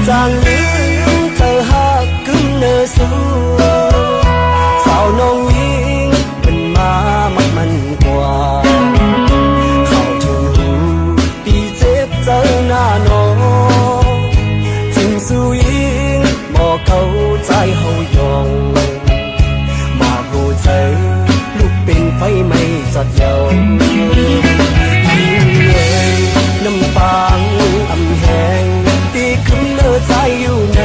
จางลืมเธอหักกึ่งเนื้อสู้สาวน้องยิงเป็นมามักมันกว่าเข้าถึงหูปีเจ็บเจอหน้าน้องจึงสู้ยิงบอกเข้าใจเฮายองมาหูใจลูกเป็นไฟไม่จัดเยายิ่งเลยน้ำปางอำแหงตีขึ้นเนื้อใจอยู่ใน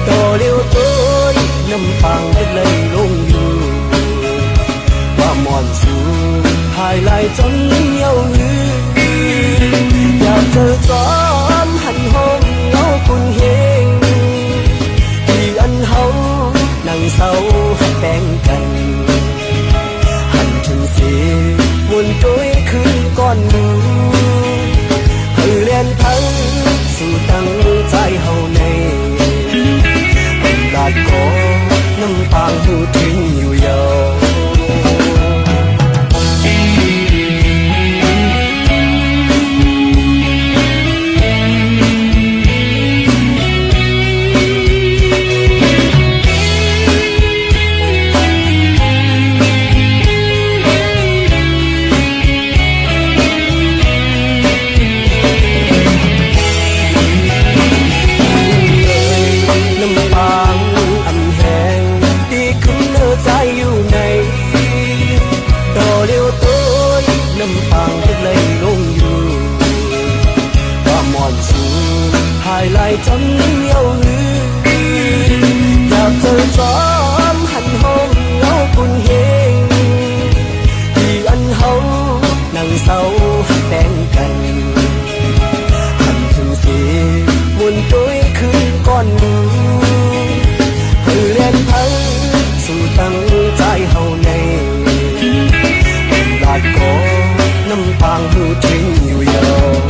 ต่อเลี้ยวตัวน้ำปางก็เลยลงอยู่ว่ามอนสูหายไหลจนเยาหยืออยากเธอจอมหันห้องเงาคุณเฮงที่อันเฮานั่งเศร้าหักแบ่งกันหันถึงสีวนตัวคืนก้อนมือให้เลียนพังสู่ตั้งใจเฮาในเป็นลาดกอน้ำปางหูทิ้งอยู่ยาวจนเยาหยืออยากเธอจอมหันห้องเงาคุณเฮงที่อันเฮานั่งเศร้าแบ่งกันหันถึงสีมุนตัวคืนก้อนมือให้เลียนพังสู่ตั้งใจเฮาในเป็นลาดกอน้ำปางหูทิ้งอยู่ยาว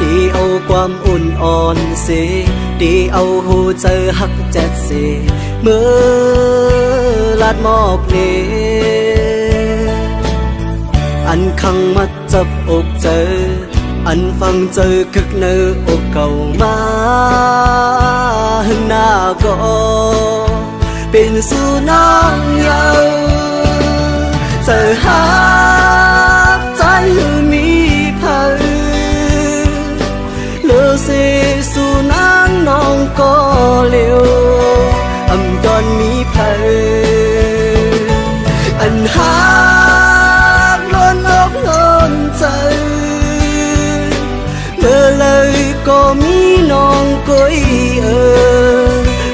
ดีเอาความอุ่นอ่อนเสดีเอาหูเจอหักแจ็ดเสเมื่อลาดหมอกเนอันขังมัดจับอกเจออันฟังเจอคึกเนื้ออกเก่ามาหึงหน้าก็เป็นสู่น้องเยาเจอหาใจมีเผยเลือเสสู่น้างน้องก็เลี้ยวอำตอนมีเผยอันหาล้นอกล้นใจเมื่อเลยก็มีน้องก้อย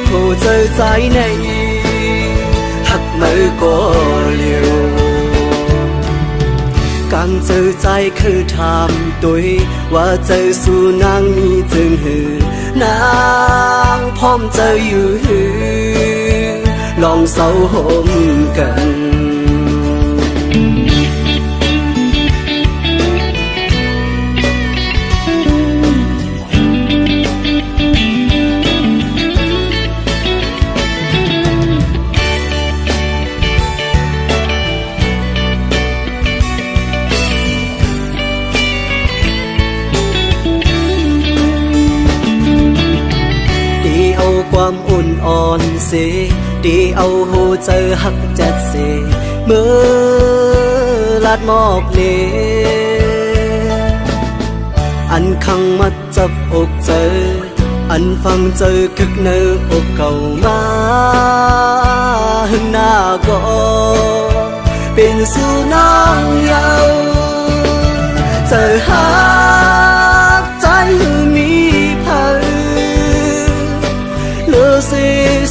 ผู้เจอใจในหักมือก็เลี้ยวกังเจอใจคือถามตัวว่าเจอสู่นางมีจึงหือนางพร้อมเจออยู่หือลองเศร้าหมกันความอุ่นอ่อนเสดีเอาหูเจอหักแจ็ดเสเมื่อลาดหมอกเนอันขังมัดจับอกเจออันฟังเจอคึกเนื้ออกเก่ามาหึงหน้าก็เป็นสู่น้องเยาเจอหาใจมีเผยเลือเส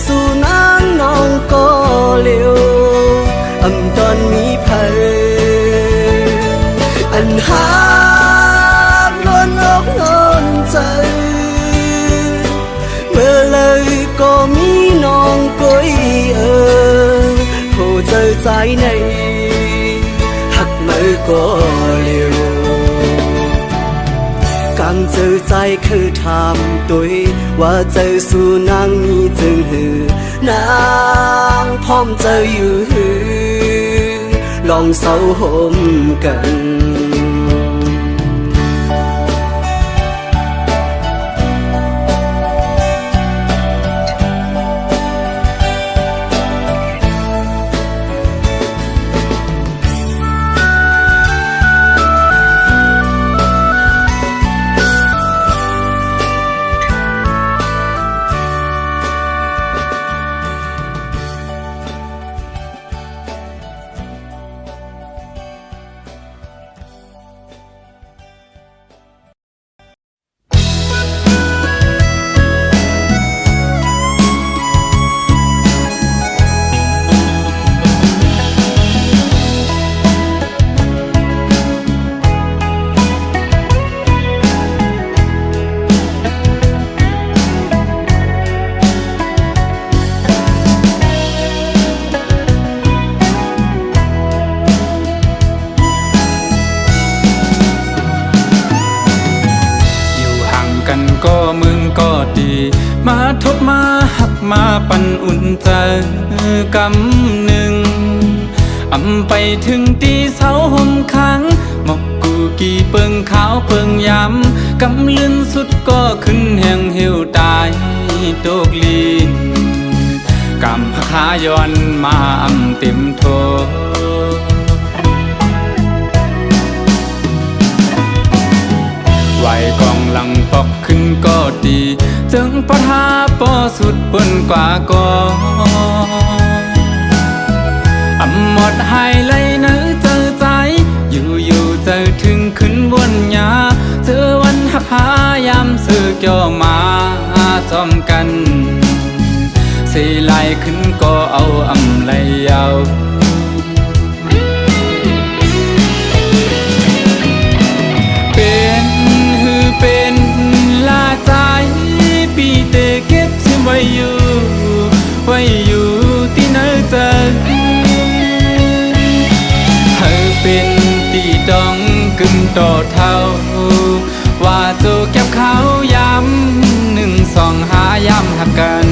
สู่น้างน้องก็เลี้ยวอำตอนมีเผยอันหาล้นอกล้นใจเมื่อเลยก็มีน้องก้อยผู้เจอใจในหักมือก็เลี้ยวกังเจอใจคือถามตัวว่าเจอสู่นางมีจึงหือนางพร้อมเจออยู่หือลองเศร้าหมกันก็มึงก็ดีมาทบมาหักมาปั่นอุ่นใจกำหนึ่งอำไปถึงตีเสาห่มค้างหมอกกูกี่เปิงขาวเปิงย้ำกำลืนสุดก็ขึ้นแห่งเหี่ยวตายโตกลีนกำพขาย้อนมาอำเต็มโทไหวกองหลังปอกขึ้นก็ดีจึงปะทาปอสุดเปิ้นกว่าก็อำหมดหายไหลเนื้อเจอใจอยู่เจอถึงขึ้นบนหญ้าเจอวันหักหายามเสือเกี่ยวมาจอมกันเสียไหลขึ้นก็เอาอำไหลยาวเป็นลาใจปีเตเก็บซิมไว้อยู่ที่ไหนเจอให้เป็นตีดองกึ่งต่อเท่าว่าจะ เก็บเขาย้ำ1 2 5ย้ำหักกัน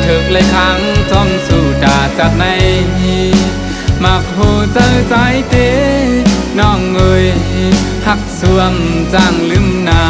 เถิกเลยครั้งจอมสู่ดาจากในมักหูเจอใจเตน้องเอ่ยหักสวมจางลืมนา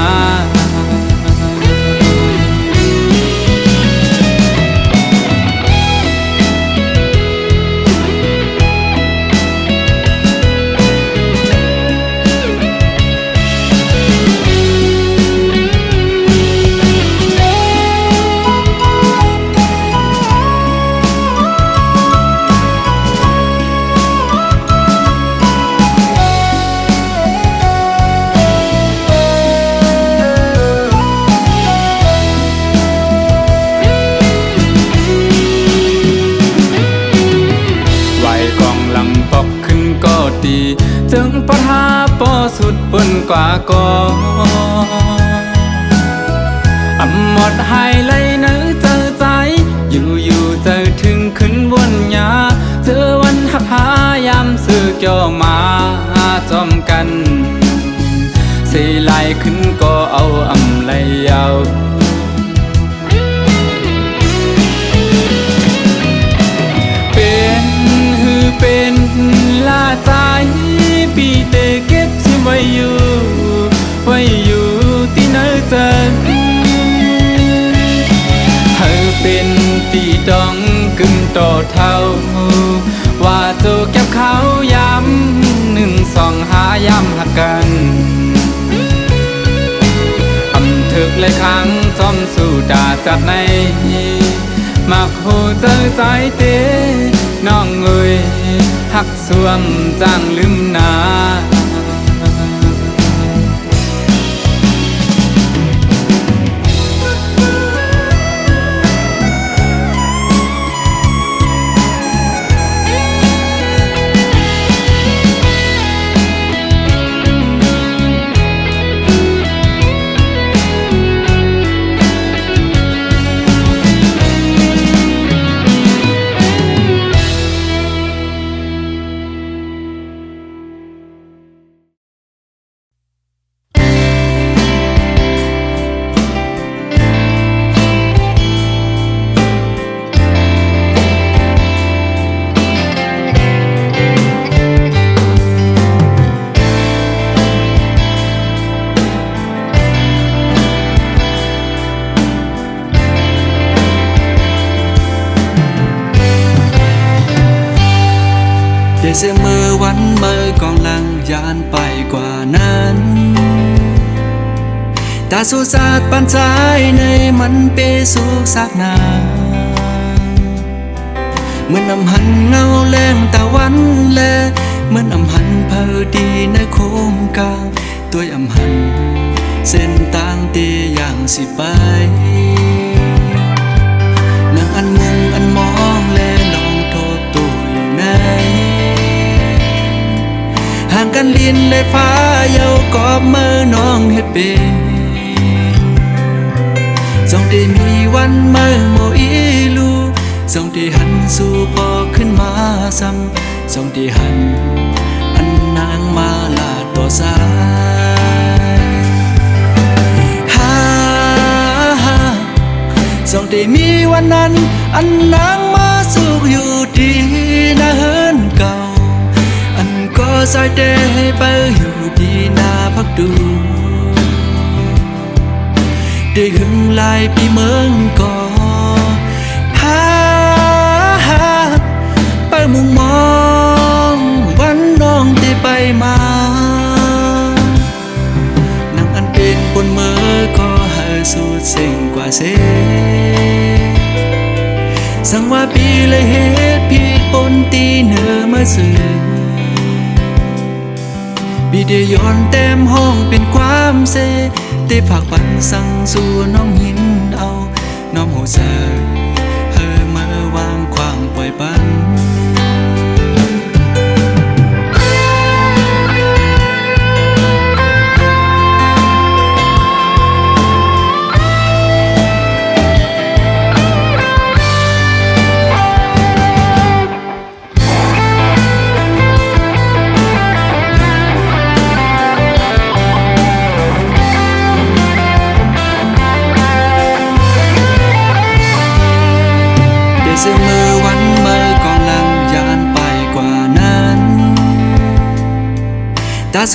จึงปะทาปอสุดปนกว่าก่อหมดหายเลยเนื้อเจอใจอยู่เจอถึงขึ้นบนยาเจอวันหักหายามสื่อเกี่ยวมาจอมกันสีไหลขึ้นก็เอาไหลยาวเป็นลาใจปีเตเก็บชิมไว้อยู่ที่เนื้อเจอเธอเป็นตีดองกึ่งต่อเท่าว่าโจเก็บเขาย้ำ1 2 5ย้ำหักกันเถิกเลยครั้งจอมสู่ดาจากในมักหูเจอใจเตน้องเอ่ยหักสวมจางลืมนา เสียมือวันเมื่อกองลังยานไปกว่านั้นตาสู้สาดปันใจในมันเปสู่ซากนาเหมือนน้ำหันเงาแรงตะวันแลเหมือนน้ำหันเพอดีในโค้งกลางตัวอำหันเส้นต่างเตียอย่างสิไปนั่งอันมุงอันมองและลองโทษตัวอยู่ไหนห่างกันลินในฟ้าเยาวกอบมือน้องเฮ็ดเป็นจงได้มีวันมือโมอีลูจงได้หันสู่พอขึ้นมาซ้ำจงได้หันอันนางมาลาต่อสายจงได้มีวันนั้นอันนางมาสุขอยู่ดีนะเฮินเก่าอันก็สายเดให้ไปอยู่ดีนาพักดูได้หึงลายปีเมืองก่อไปมุ่งมองวันน้องที่ไปมานั่งอันเป็นบนมือก็ให้สุดเสียงกว่าเสสังว่าปีเลยเหตุผิดปนตีเนื้อมาสื่อปีเดียย้อนเต็มห้องเป็นความเสได้ฝากปันสั่งสู่น้องหินเอาน้องหูเสือเฮอเมื่อวางควางปล่อยปัน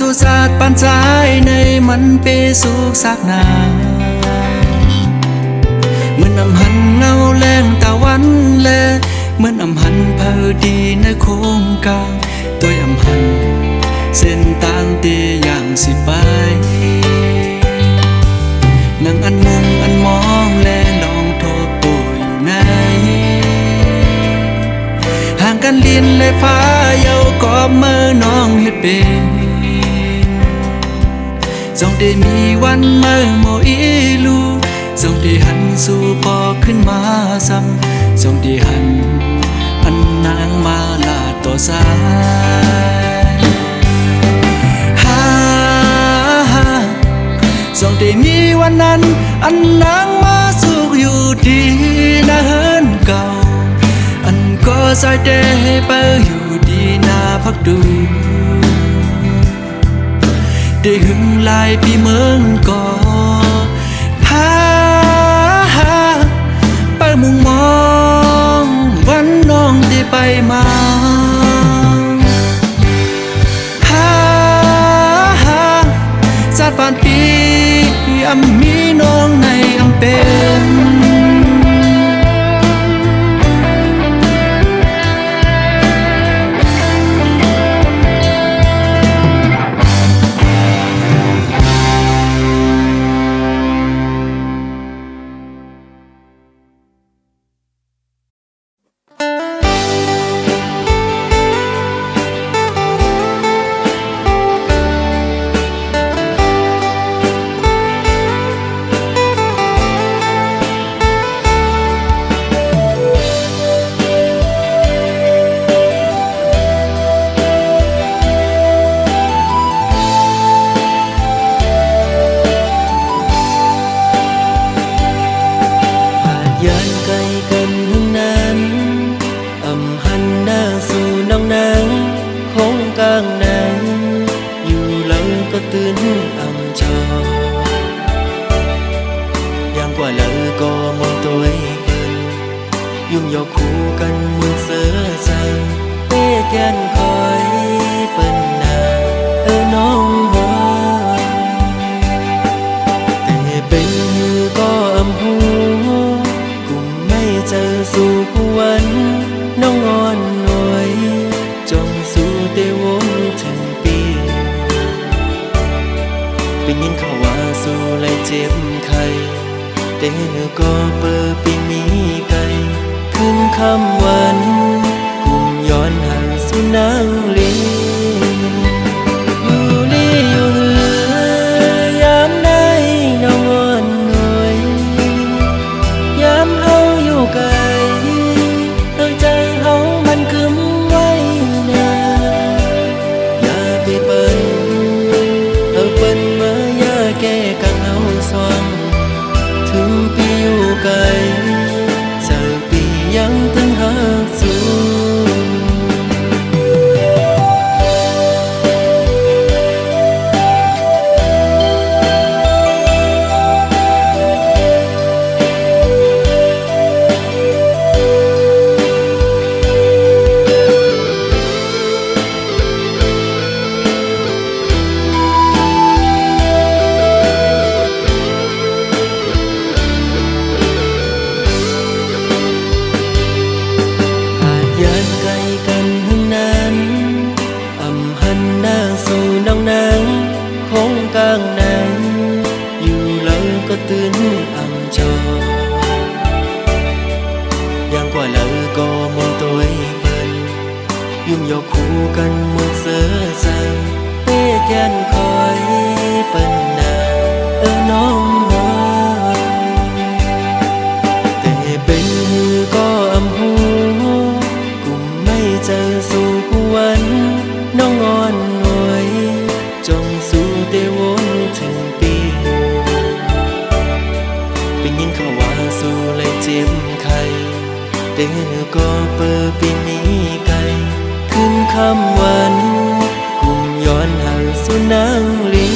สุสาดปานใจในมันเปสุกสักนาเหมือนอำหันเงาแรงตะวันแลเหมือนอำหันพาดีในโค้งกลางตัวอำหันเส้นต่างเตอย่างสิไปนั่งอันมุงอันมองและลองทบตัวอยู่ไหนห่างกันลิ้นและฟ้าเยากอบมือน้องเฮ็ดเป็นจงได้มีวันมือโมอีลูจงได้หันสู่พอขึ้นมาซ้ำจงได้หันอันนางมาลาต่อสายจงได้มีวันนั้นอันนางมาสุขอยู่ดีนะเฮินเก่าอันก็ใจเดให้ไปอยู่ดีนาพักดูได้หึงลายพี่เมืองก่อพาไปมุงมองวันน้องได้ไปมาสัตว์ปานปีอำมีน้องในอำเป็นย้อนไกลกันทั้งนั้นอำหันหน้าสู่น้องนางคงกลางนั้นอยู่หลังก็ตื่นอำจออย่างกว่าเลยก็มองตัวเปิ้นยุ่งยอกคู่กันมือเสือสังเต้แกนคอยเปิ้นนาน้องหัวแต่เป็นหือก็อำหูเจอสู่ผู้วันน้องอ่อนหน่วยจงสู่เตวงถึงปีเป็นยินเขาว่าสู่เลยเจ็บไข้แต่ก็เปิดปีมีไกลขึ้นคำวันกุ่มย้อนหาสู่นางลีอยู่ลีอยู่เหือยามใดน้องอ่อนหน่วยยามเฮาอยู่ไกลใจเฮามันคืมไว้นาอย่าไปเปิ้นเปิ้นมาอย่าแก้กังเฮาสว่างถึงปีอยู่ไกลเจอปียังตึงหักสูตื่นอำจออย่างกว่าเลยก็มองตัวเปิ้นยุ่งยอกคู่กันมือเสือสังเต้แกนคอยเปิ้นนาน้องหัวแต่เป็นหือก็อำหูกุ่มไม่เจอสู่ผู้วันน้องอ่อนหน่วยจงสู่เตวงถึงปีเป็นยินเขาว่าสู่เลยเจ็บไข้แต่ก็เปิดปีมีไกลขึ้นคำวันกุ่มย้อนหาสู่นางลี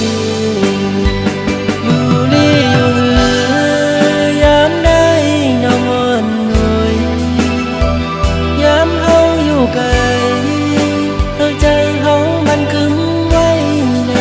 อยู่ลีอยู่เหือยามใดน้องอ่อนหน่วยยามเฮาอยู่ไกลใจเฮามันคืมไว้นา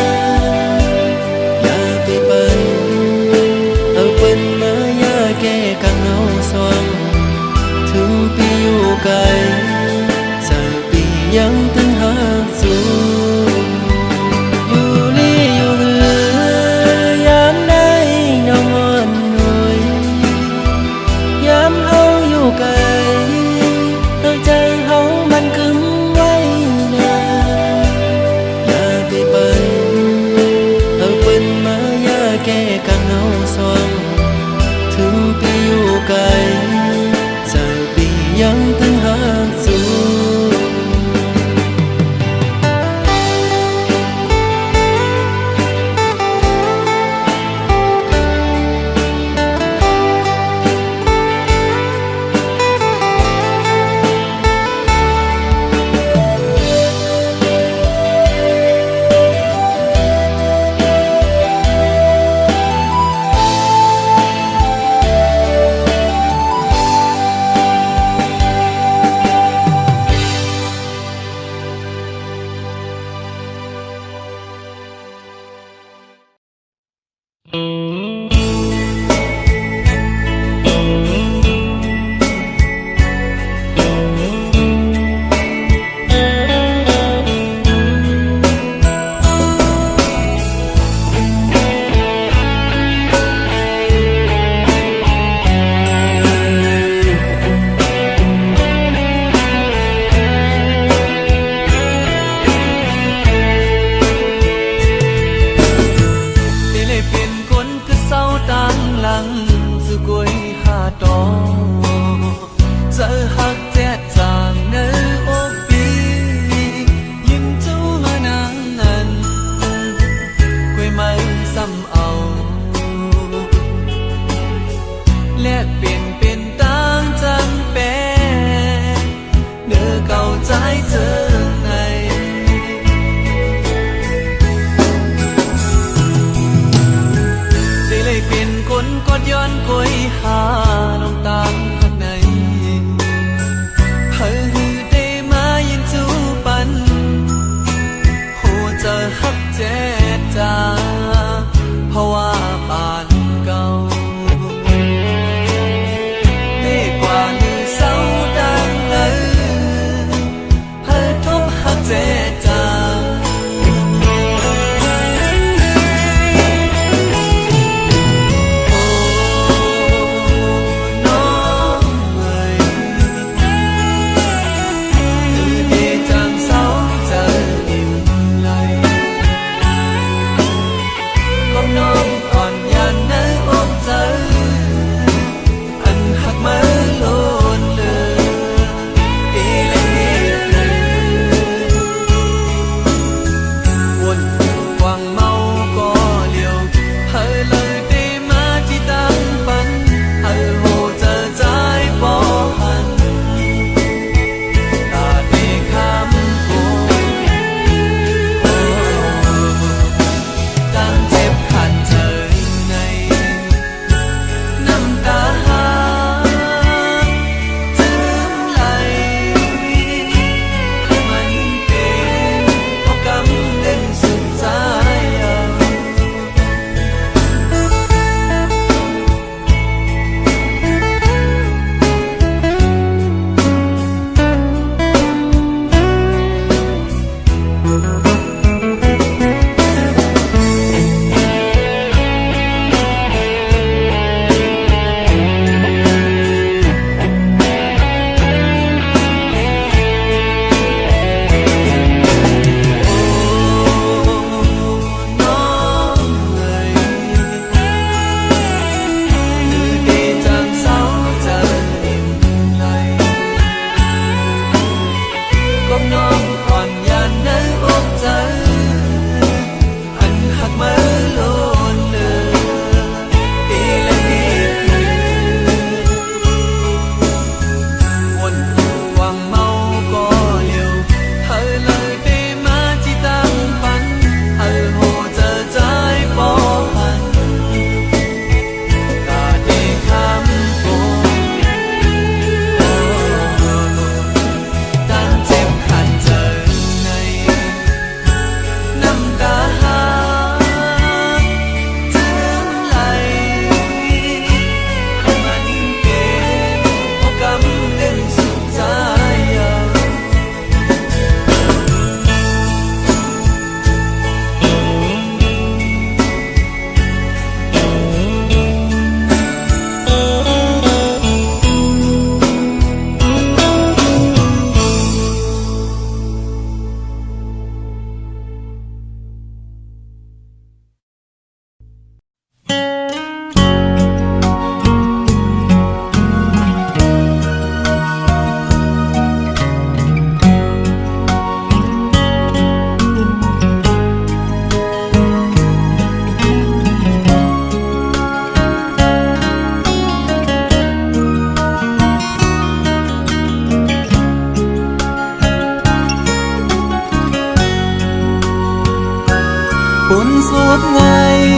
suốt ngày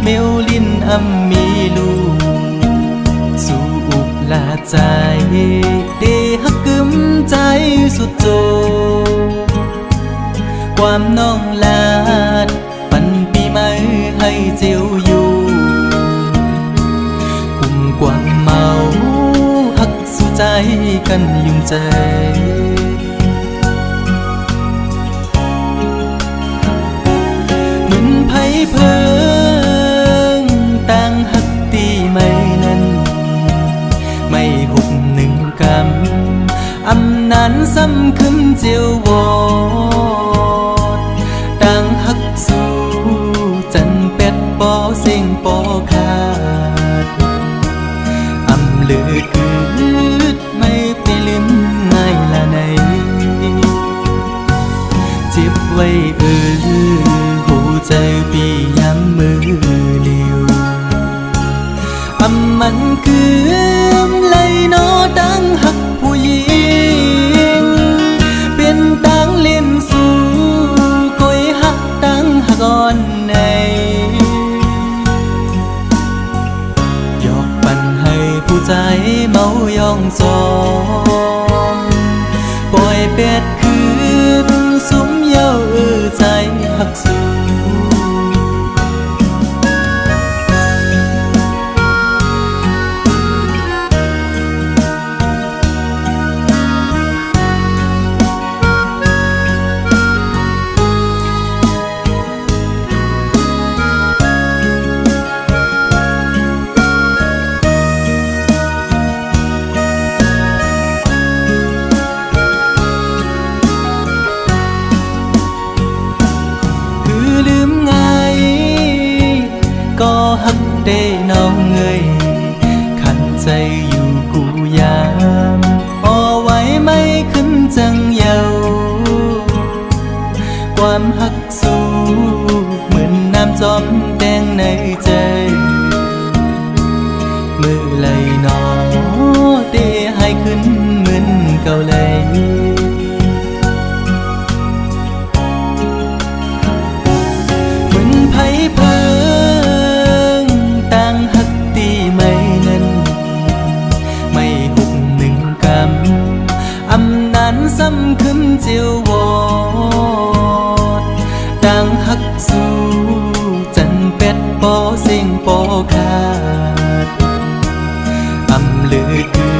mêu linh âm mi lu dù ục làใจđểฮักกึมใจสุดโจความน้องลาดปันปีใหม่ให้ เจียวอยู่กุมกวางเมาหักสู่ใจกันยุ่งใจเหมือนไผ่เพิงต่างหักตีไม่นั้นไม่หุบหนึ่งกำอำนานซ้ำขึ้นเจียววอดต่างหักสู่จันเป็ดปอเสียงปอขาดอำลือคืดไม่ไปลืมง่ายละในเจ็บไว้หูใจปีย้ำมือเลียวอำมันคือเลยนอดังหักผู้หญิงเป็นตังเล่นสู่ก้อยหักตังหักอ่อนในหยอกปั่นให้ผู้ใจเมายองจองปล่อยเป็ดคืนสุมเย้าใจหักสู่หักได้น้องเงยขันใจอยู่กูยามพอไว้ไม่ขึ้นจังเยาความหักสู้เหมือนน้ำจอมแดงในใจมือไหลนอเตะให้ขึ้นเหมือนเก่าเลยเหมือนไผ่เพิงต่างหักตีไม่นั้นไม่หุบหนึ่งกำอำนานซ้ำขึ้นเจียววอดต่างหักสู่จันเป็ดปอเสียงปอขาดอำลือคื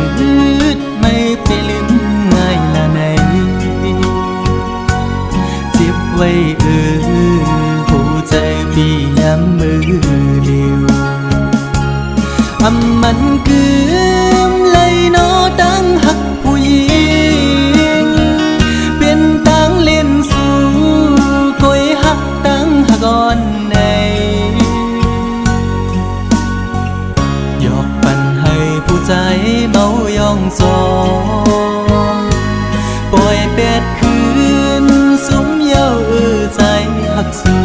ดไม่ไปลืมง่ายละในเจ็บไว้หูใจพี่ย้ำมือเดียวอำมันคือเลยนอดังหักผู้หญิงเป็นตังเล่นสู่ก้อยหักตังหักอ่อนในหยอกปั่นให้ผู้ใจเมายองจองปล่อยเป็ดคืนสุมเย้าใจหักสู่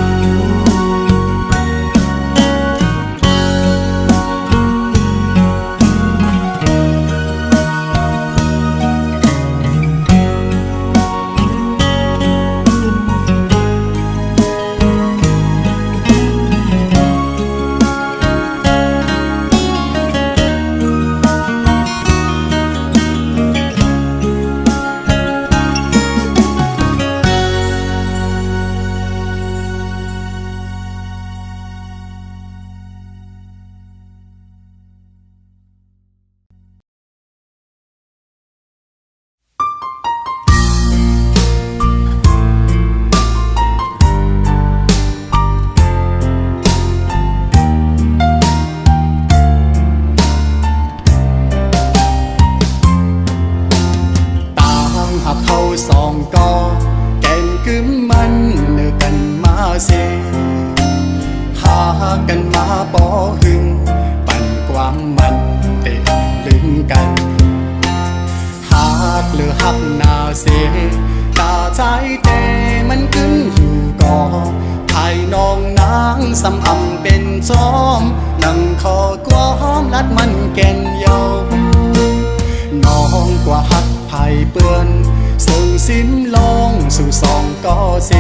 กันมาบ่หึงปั่นความมันเตะลึงกันหักหรือหักนาเสตาใจเตมันขึ้นอยู่ก่อภายน้องนางสำอำเป็นจอมนั่งคอกว้อมลัดมันแก่นเยาน้องกว่าหักไผ่เปื้อนส่งสิ้นลงสู่สองก่อเส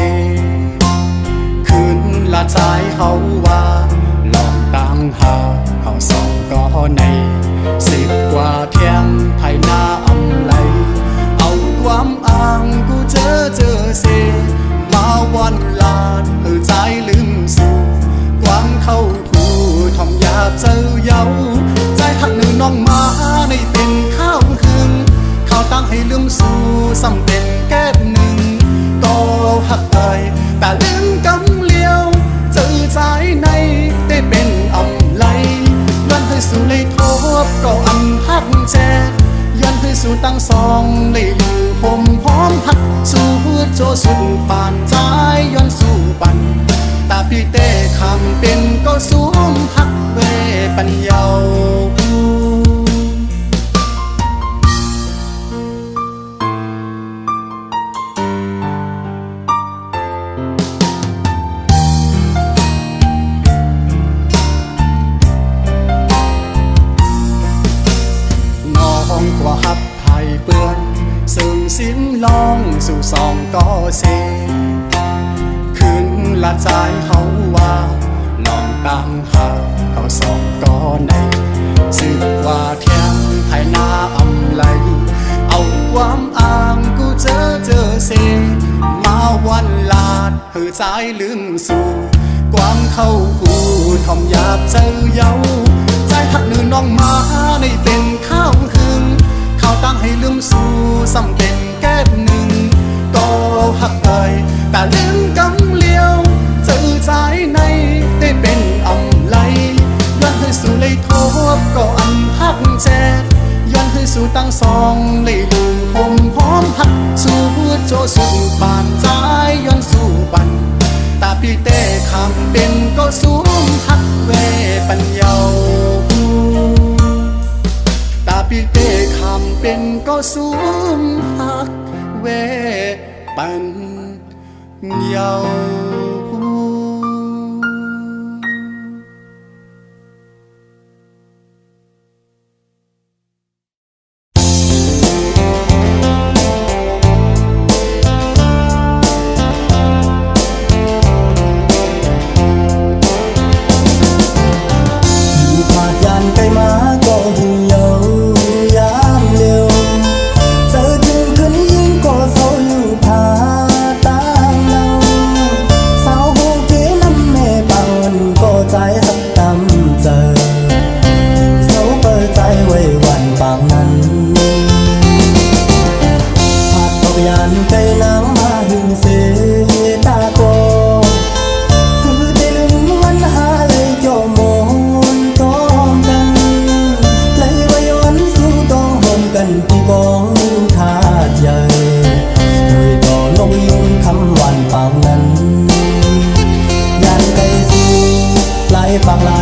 ขึ้นละใจเฮาว่าลองตั้งหาเฮาสองก่อใน10 กว่าเที่ยงภายหน้าอำไลเอาความอ้างกูเจอเสมาวันลาดใจลืมสู่ความค เยาใจหักหนึ่งน้องมาในเป็นข้าวหึงข้าวตั้งให้ลืมสู่ซ้ำเป็นแก้หนึ่งก็หักเอ่ยแต่ลืมกำเลียวเจอใจในได้เป็นอำไลย้อนให้สู่เลยทบก็อันหักแจย้อนให้สู่ตั้งสองได้อยู่ห่มหอมหักสู่โจสุดปานใจย้อนสู่ปันตาพี่เต้คำเป็นก็สวมหักเวปัญญากว่าฮับไผ่เปื้อนซึ่งสิ้นลองสู่สองก็เสขึ้นละใจเขาว่าน้องตามหาเขาสองก็ในสึกว่าเทียงภายหน้าอำไลเอาความอ้างกูเจอเสมาวันลาดเหือใจลืมสู่ความเข้ากูทอมหยาบเจอเยาใจหักหนึ่งน้องมาในเป็นข้าวหึงข้าวตั้งให้ลืมสู่ซ้ำเป็นแก้หนึ่งก็หักเอ่ยแต่ลืมกำเลียวเจอใจในได้เป็นอำไลย้อนให้สู่เลยทบก็อันหักแจย้อนให้สู่ตั้งสองเลยลืมห่มหอมหักสู่โจสุดปานใจย้อนสู่ปันตาพี่เต้คำเป็นก็สวมหักเวปัญญาตาพี่เต้คำเป็นก็สวมหักเวปัญญาบางลา